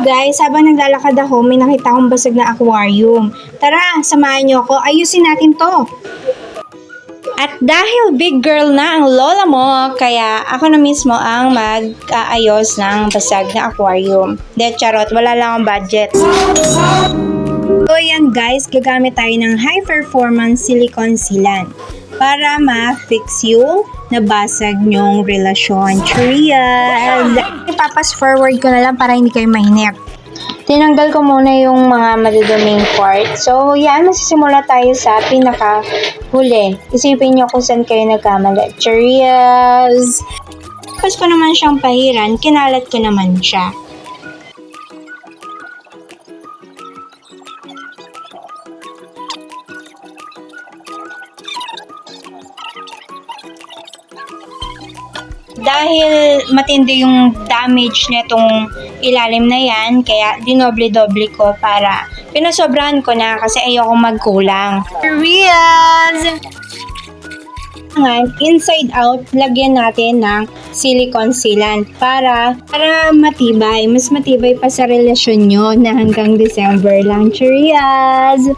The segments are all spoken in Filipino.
Guys, habang naglalakad ako, may nakita akong basag na aquarium. Tara, samahan niyo ako, ayusin natin to. At dahil big girl na ang lola mo, kaya ako na mismo ang mag-aayos ng basag na aquarium. De charot, wala lang akong budget. So yan guys, gagamit tayo ng high performance silicone sealant para ma-fix yung nabasag nyong relasyon. Cheers! Ipapas forward ko na lang para hindi kayo mainip. Tinanggal ko muna yung mga maduduming part. So, yan. Masisimula tayo sa pinaka-huli. Isipin nyo kung saan kayo nagkamali. Cheers! Tapos ko naman siyang pahiran, kinalat ko naman siya. Dahil matindi yung damage nitong ilalim na yan, kaya dinoble-doble ko para pinasobrahan ko na kasi ayoko magkulang. Cheers! Inside out, lagyan natin ng silicone sealant para matibay. Mas matibay pa sa relasyon nyo na hanggang December lang. Cheers!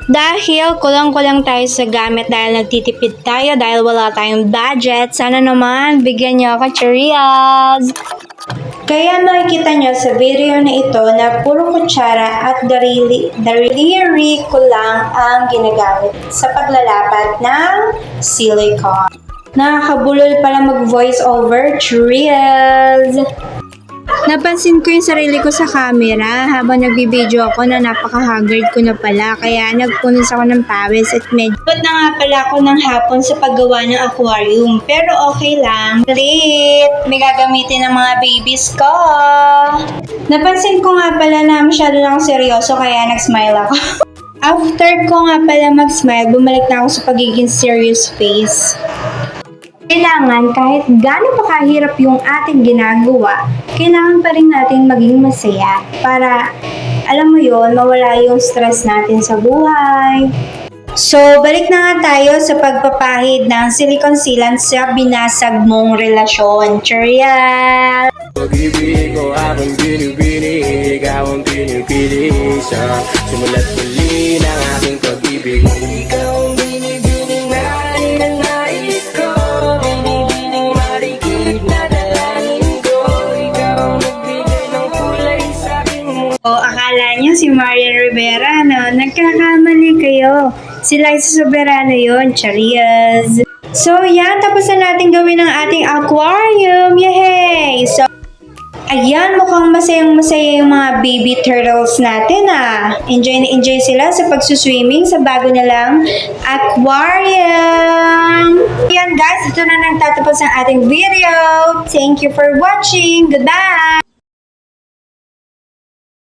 Dahil kulang-kulang tayo sa gamit dahil nagtitipid tayo dahil wala tayong budget, sana naman bigyan nyo ako. Cheers! Kaya makikita nyo sa video na ito na puro kutsara at daliri ko lang ang ginagamit sa paglalapat ng silicone. Nakakabulol pala mag-voice over. Cheers! Napansin ko yung sarili ko sa camera habang nagbibideo ako na napaka-haggard ko na pala kaya nagpunos ako ng pawis at medyo na nga pala ako ng hapon sa paggawa ng aquarium pero okay lang. Late! May gagamitin ng mga babies ko. Napansin ko nga pala na masyado lang seryoso kaya nag-smile ako. After ko nga pala mag-smile, bumalik na ako sa pagiging serious face. Kailangan kahit gaano pa kahirap yung ating ginagawa, kailangan pa rin natin maging masaya para, alam mo yon, mawala yung stress natin sa buhay. So, balik na nga tayo sa pagpapahid ng silicone sealant sa binasag mong relasyon. Cheers! Pag-ibig ko habang binibini, ikaw ang pinipili siya. Sumulat muli ng aking pag-ibig. Ikaw ang binibining nais ko. Binibining marikit na dalangin ko. Ikaw ang nagbigay ng kulay sa aking mundo. O, akala nyo si Marian Rivera, no? Nagkakamali kayo. Si Liza Soberano yun. Cheers! So, yan. Tapos na natin gawin ang ating aquarium. Yay! So, ayan, mukhang masayang-masaya yung mga baby turtles natin Enjoy na enjoy sila sa pagsuswimming sa bago nilang aquarium. Ayan guys, ito na nagtatapos ang ating video. Thank you for watching. Goodbye!